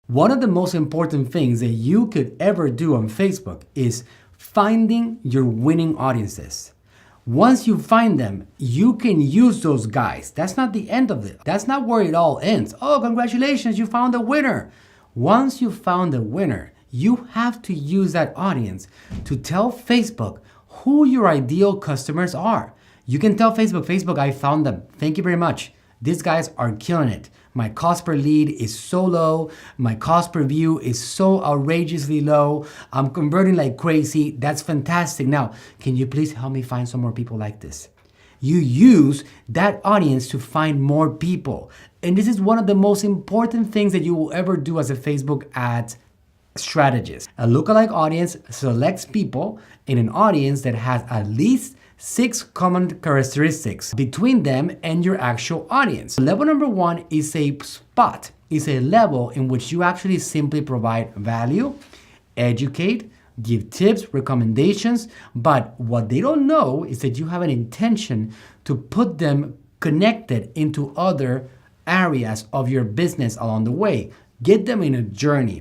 One of the most important things that you could ever do on Facebook is finding your winning audiences. Once you find them, you can use those guys. That's not the end of it. That's not where it all ends. Oh, congratulations, you found a winner. Once you found a winner, you have to use that audience to tell Facebook who your ideal customers are. You can tell Facebook, I found them. Thank you very much. These guys are killing it. My cost per lead is so low. My cost per view is so outrageously low. I'm converting like crazy. That's fantastic. Now, can you please help me find some more people like this? You use that audience to find more people. And this is one of the most important things that you will ever do as a Facebook ad strategist. A lookalike audience selects people in an audience that has at least 6 common characteristics between them and your actual audience. Level number 1 is a spot. It's a level in which you actually simply provide value, educate, give tips, recommendations, but what they don't know is that you have an intention to put them connected into other areas of your business along the way. Get them in a journey.